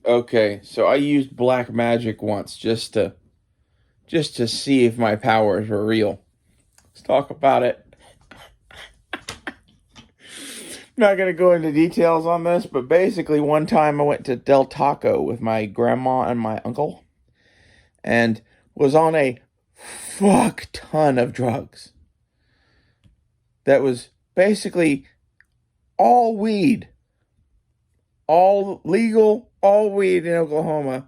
Okay, so I used black magic once just to see if my powers were real. Let's talk about it. Not gonna go into details on this, but basically one time I went to Del Taco with my grandma and my uncle and was on a fuck ton of drugs. That was basically all weed, all legal, all weed in Oklahoma,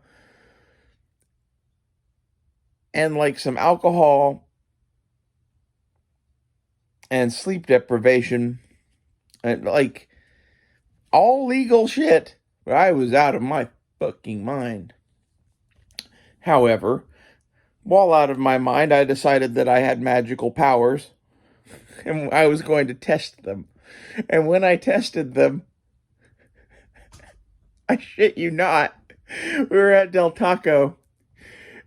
and like some alcohol and sleep deprivation and like all legal shit. But I was out of my fucking mind. However, while out of my mind, I decided that I had magical powers and I was going to test them. And when I tested them, I shit you not, we were at Del Taco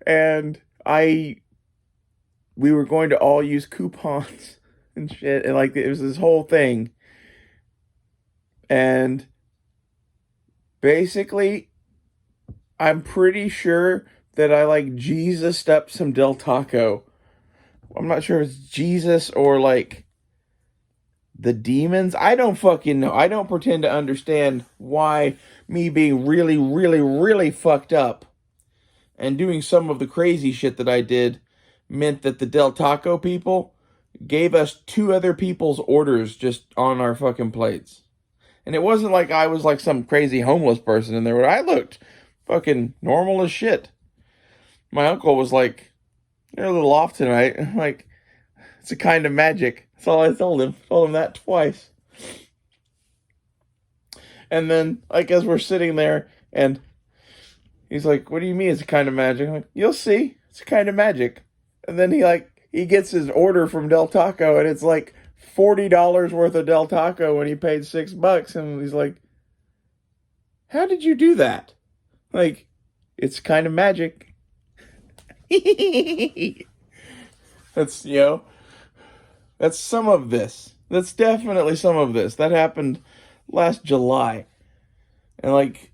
and we were going to all use coupons and shit, and like it was this whole thing. And basically, I'm pretty sure that I like Jesus up some Del Taco. I'm not sure if it's Jesus or like the demons. I don't fucking know. I don't pretend to understand why me being really, really, really fucked up and doing some of the crazy shit that I did meant that the Del Taco people gave us two other people's orders just on our fucking plates. And it wasn't like I was like some crazy homeless person in there. I looked fucking normal as shit. My uncle was like, "You're a little off tonight." I'm like, "It's a kind of magic." That's all I told him. Told him that twice. And then, like, as we're sitting there, and he's like, "What do you mean it's a kind of magic?" I'm like, "You'll see. It's a kind of magic." And then he gets his order from Del Taco, and it's like $40 worth of Del Taco, and he paid $6. And he's like, "How did you do that?" Like, it's kind of magic. That's, that's some of this. That's definitely some of this. That happened last July. And, like,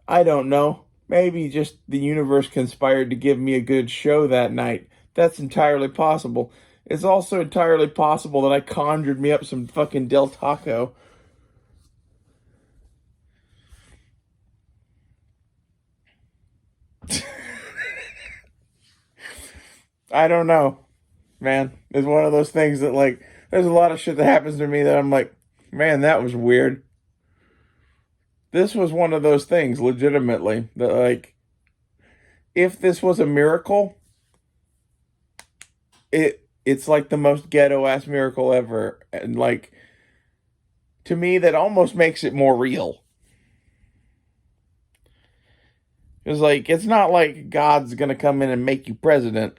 I don't know. Maybe just the universe conspired to give me a good show that night. That's entirely possible. It's also entirely possible that I conjured me up some fucking Del Taco. I don't know, man. It's one of those things that, like, there's a lot of shit that happens to me that I'm like, man, that was weird. This was one of those things, legitimately, that, like, if this was a miracle, it's like the most ghetto ass miracle ever. And, like, to me, that almost makes it more real. It's like, it's not like God's gonna come in and make you president.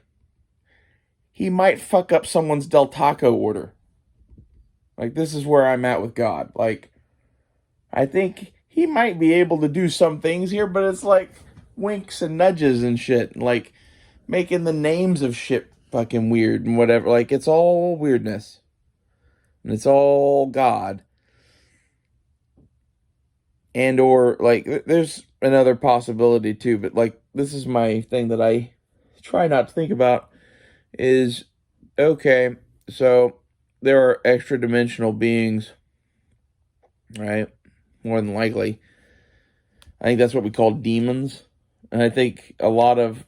He might fuck up someone's Del Taco order. Like, this is where I'm at with God. Like, I think he might be able to do some things here, but it's like winks and nudges and shit. Like, making the names of shit fucking weird and whatever. Like, it's all weirdness. And it's all God. And or, like, there's another possibility too, but, like, this is my thing that I try not to think about is, okay, so there are extra dimensional beings, right? More than likely. I think that's what we call demons. And I think a lot of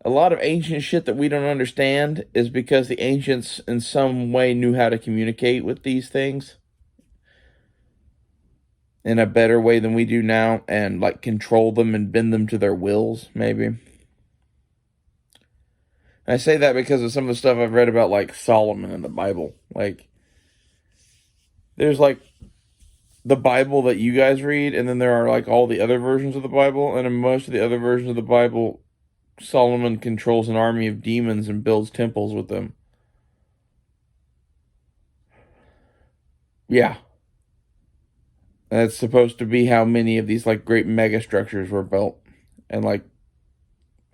ancient shit that we don't understand is because the ancients in some way knew how to communicate with these things in a better way than we do now and like control them and bend them to their wills, maybe. I say that because of some of the stuff I've read about like Solomon in the Bible. Like there's like the Bible that you guys read, and then there are like all the other versions of the Bible, and in most of the other versions of the Bible, Solomon controls an army of demons and builds temples with them. Yeah. That's supposed to be how many of these like great mega structures were built. And like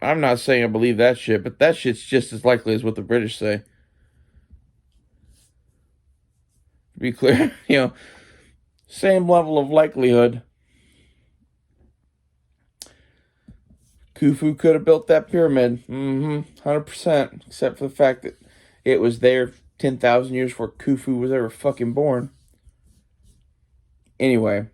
I'm not saying I believe that shit, but that shit's just as likely as what the British say. To be clear, same level of likelihood. Khufu could have built that pyramid. 100%. Except for the fact that it was there 10,000 years before Khufu was ever fucking born. Anyway.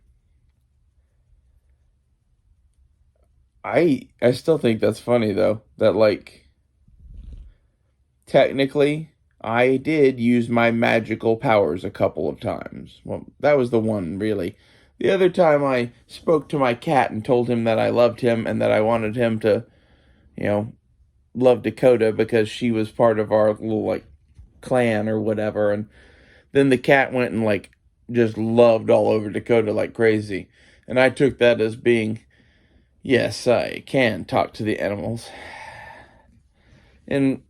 I still think that's funny, though. That, like, technically, I did use my magical powers a couple of times. Well, that was the one, really. The other time I spoke to my cat and told him that I loved him and that I wanted him to, love Dakota because she was part of our little, like, clan or whatever. And then the cat went and, like, just loved all over Dakota like crazy. And I took that as being, yes, I can talk to the animals. And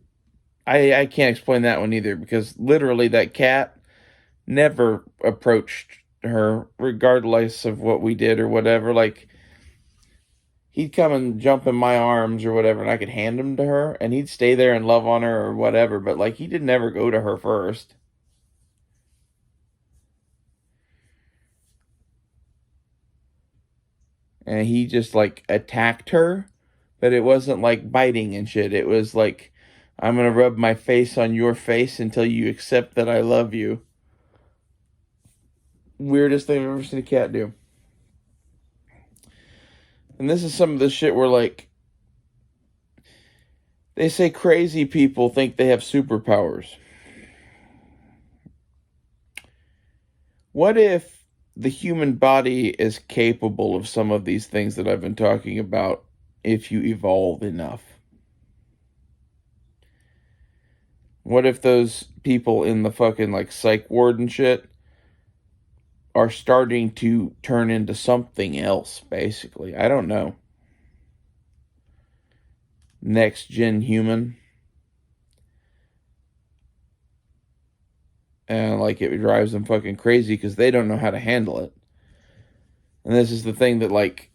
I can't explain that one either, because literally that cat never approached her, regardless of what we did or whatever. Like, he'd come and jump in my arms or whatever, and I could hand him to her, and he'd stay there and love on her or whatever, but, like, he did never go to her first. And he just, like, attacked her, but it wasn't, like, biting and shit. It was, like, I'm gonna rub my face on your face until you accept that I love you. Weirdest thing I've ever seen a cat do. And this is some of the shit where, like, they say crazy people think they have superpowers. What if the human body is capable of some of these things that I've been talking about if you evolve enough? What if those people in the fucking, like, psych ward and shit are starting to turn into something else, basically? I don't know. Next gen human. And, like, it drives them fucking crazy because they don't know how to handle it. And this is the thing that, like,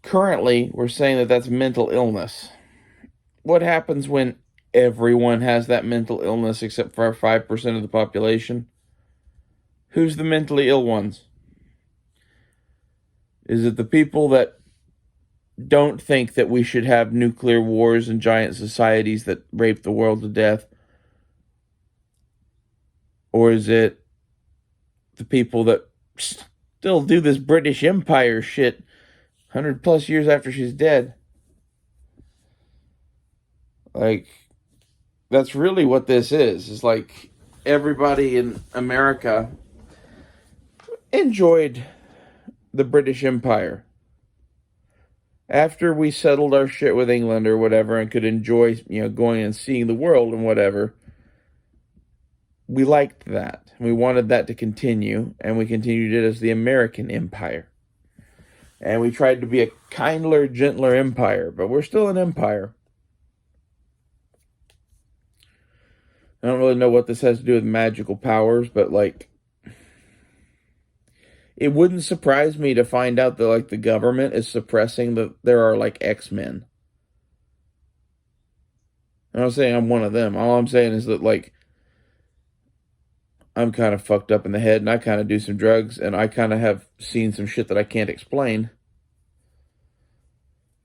currently we're saying that that's mental illness. What happens when everyone has that mental illness except for 5% of the population? Who's the mentally ill ones? Is it the people that don't think that we should have nuclear wars and giant societies that rape the world to death? Or is it the people that still do this British Empire shit 100 plus years after she's dead? Like, that's really what this is. It's like everybody in America enjoyed the British Empire. After we settled our shit with England or whatever and could enjoy, going and seeing the world and whatever, we liked that. We wanted that to continue, and we continued it as the American Empire. And we tried to be a kindler, gentler empire, but we're still an empire. I don't really know what this has to do with magical powers, but, like, it wouldn't surprise me to find out that, like, the government is suppressing that there are, like, X-Men. I'm not saying I'm one of them. All I'm saying is that, like, I'm kind of fucked up in the head, and I kind of do some drugs, and I kind of have seen some shit that I can't explain.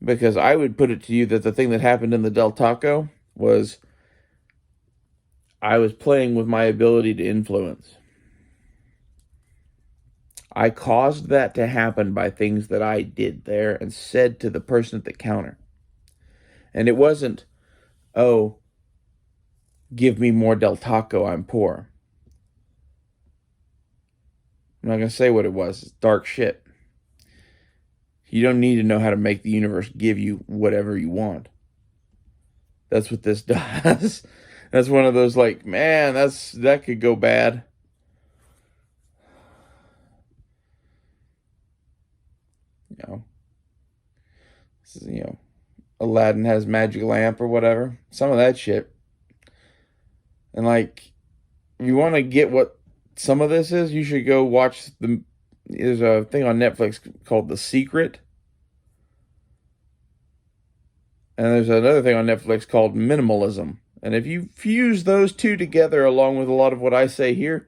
Because I would put it to you that the thing that happened in the Del Taco was I was playing with my ability to influence. I caused that to happen by things that I did there and said to the person at the counter. And it wasn't, oh, give me more Del Taco, I'm poor. I'm not going to say what it was. It's dark shit. You don't need to know how to make the universe give you whatever you want. That's what this does. That's one of those, like, man, that could go bad. This is, Aladdin has magic lamp or whatever. Some of that shit. And, like, if you want to get what some of this is, you should go watch there's a thing on Netflix called The Secret. And there's another thing on Netflix called Minimalism. And if you fuse those two together along with a lot of what I say here,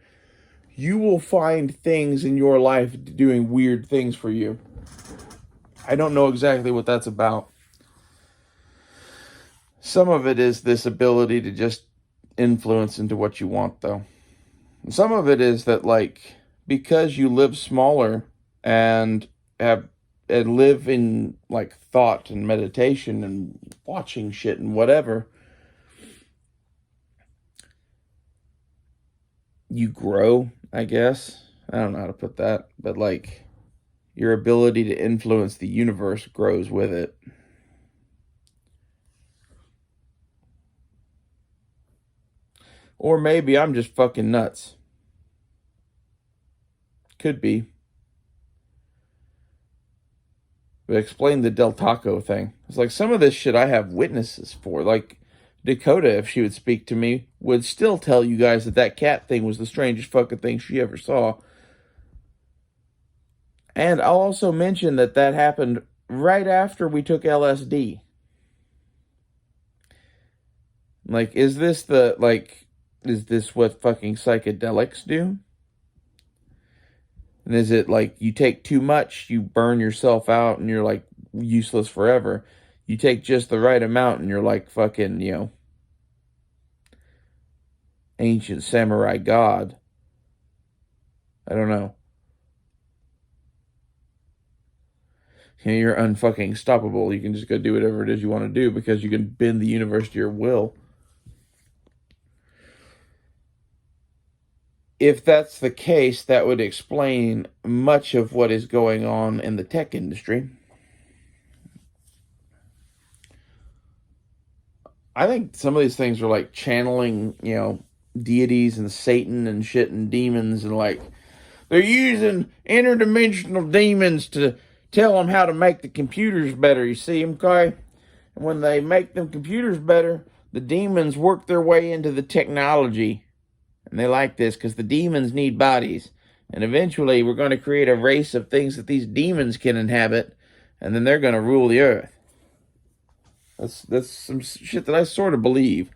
you will find things in your life doing weird things for you. I don't know exactly what that's about. Some of it is this ability to just influence into what you want, though. Some of it is that, like, because you live smaller and have and live in like thought and meditation and watching shit and whatever, you grow, I guess. I don't know how to put that, but like your ability to influence the universe grows with it. Or maybe I'm just fucking nuts. Could be. But explain the Del Taco thing. It's like some of this shit I have witnesses for. Like Dakota, if she would speak to me, would still tell you guys that that cat thing was the strangest fucking thing she ever saw. And I'll also mention that that happened right after we took LSD. Like, is this what fucking psychedelics do? And is it like you take too much, you burn yourself out, and you're like useless forever? You take just the right amount, and you're like fucking, ancient samurai god. I don't know. You're unfucking stoppable. You can just go do whatever it is you want to do because you can bend the universe to your will. If that's the case, that would explain much of what is going on in the tech industry. I think some of these things are like channeling, deities and Satan and shit and demons, and like they're using interdimensional demons to tell them how to make the computers better. You see them, Kai? And when they make them computers better, the demons work their way into the technology. And they like this because the demons need bodies. And eventually we're going to create a race of things that these demons can inhabit. And then they're going to rule the earth. That's some shit that I sort of believe.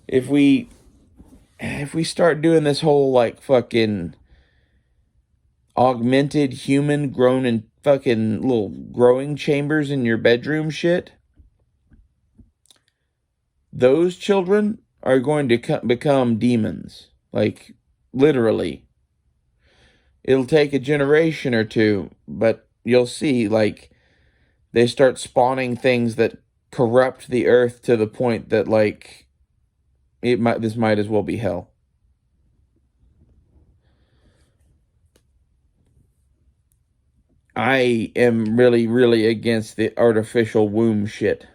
If we start doing this whole like fucking augmented human grown in fucking little growing chambers in your bedroom shit, those children are going to become demons. Like, literally. It'll take a generation or two, but you'll see, like, they start spawning things that corrupt the earth to the point that, like, this might as well be hell. I am really, really against the artificial womb shit.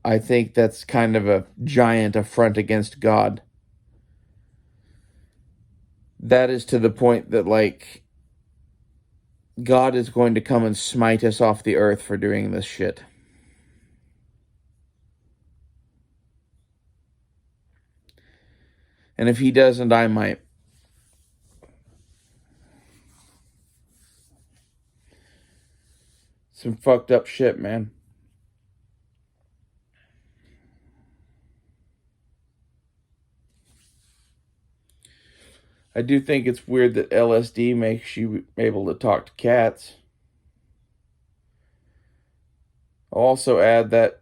I think that's kind of a giant affront against God. That is to the point that, like, God is going to come and smite us off the earth for doing this shit. And if he doesn't, I might. Some fucked up shit, man. I do think it's weird that LSD makes you able to talk to cats. I'll also add that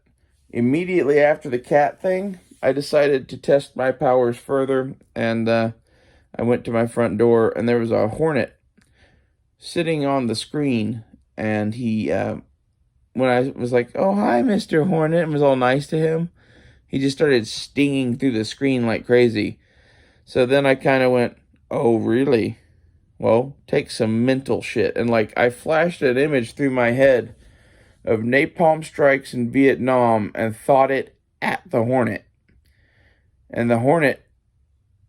immediately after the cat thing, I decided to test my powers further, and I went to my front door, and there was a hornet sitting on the screen, and he, when I was like, "Oh, hi, Mr. Hornet," and was all nice to him, he just started stinging through the screen like crazy. So then I kind of went, "Oh, really? Well, take some mental shit." And like, I flashed an image through my head of napalm strikes in Vietnam and thought it at the Hornet. And the Hornet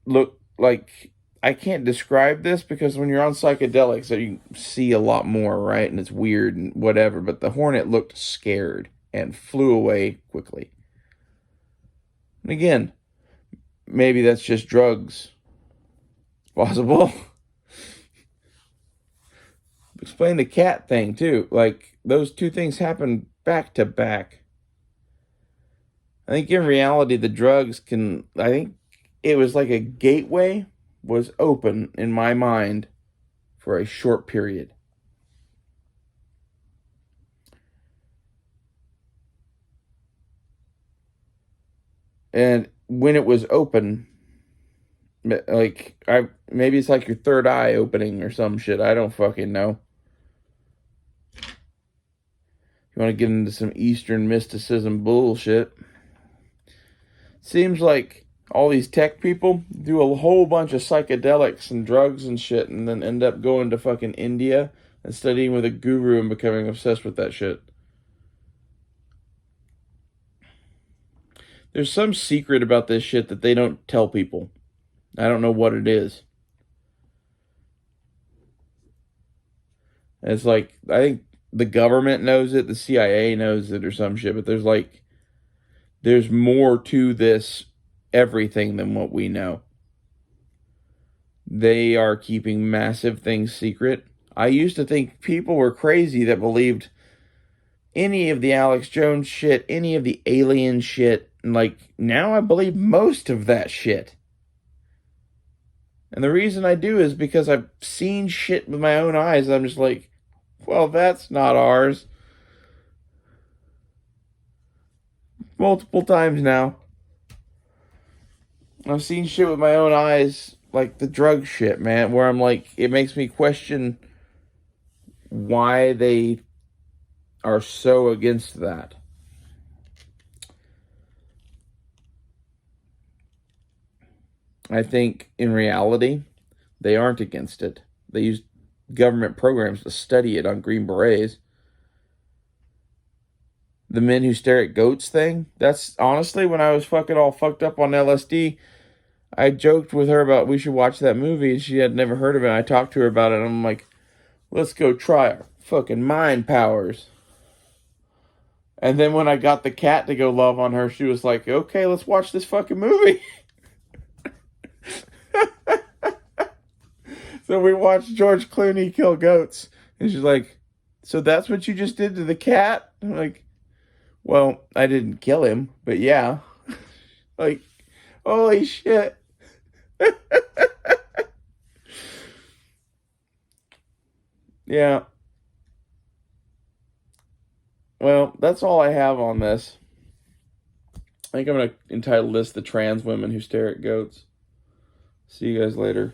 looked like, I can't describe this because when you're on psychedelics, you see a lot more, right? And it's weird and whatever. But the Hornet looked scared and flew away quickly. And again, maybe that's just drugs. Possible. Explain the cat thing too. Like, those two things happen back to back. I think in reality, the drugs I think it was like a gateway was open in my mind for a short period. And when it was open, like maybe it's like your third eye opening or some shit. I don't fucking know. You want to get into some Eastern mysticism bullshit. Seems like all these tech people do a whole bunch of psychedelics and drugs and shit and then end up going to fucking India and studying with a guru and becoming obsessed with that shit. There's some secret about this shit that they don't tell people. I don't know what it is. It's like, I think the government knows it, the CIA knows it or some shit, but there's more to this everything than what we know. They are keeping massive things secret. I used to think people were crazy that believed any of the Alex Jones shit, any of the alien shit. And like, now I believe most of that shit. And the reason I do is because I've seen shit with my own eyes. I'm just like, well, that's not ours. Multiple times now. I've seen shit with my own eyes, like the drug shit, man, where I'm like, it makes me question why they are so against that. I think in reality, they aren't against it. They use government programs to study it on Green Berets. The Men Who Stare at Goats thing, that's honestly when I was fucking all fucked up on LSD. I joked with her about we should watch that movie, and she had never heard of it. I talked to her about it, and I'm like, let's go try our fucking mind powers. And then when I got the cat to go love on her, she was like, okay, let's watch this fucking movie. So we watched George Clooney kill goats. And she's like, so that's what you just did to the cat? I'm like, well, I didn't kill him, but yeah. Like, holy shit. Yeah. Well, that's all I have on this. I think I'm going to entitle this The Trans Women Who Stare at Goats. See you guys later.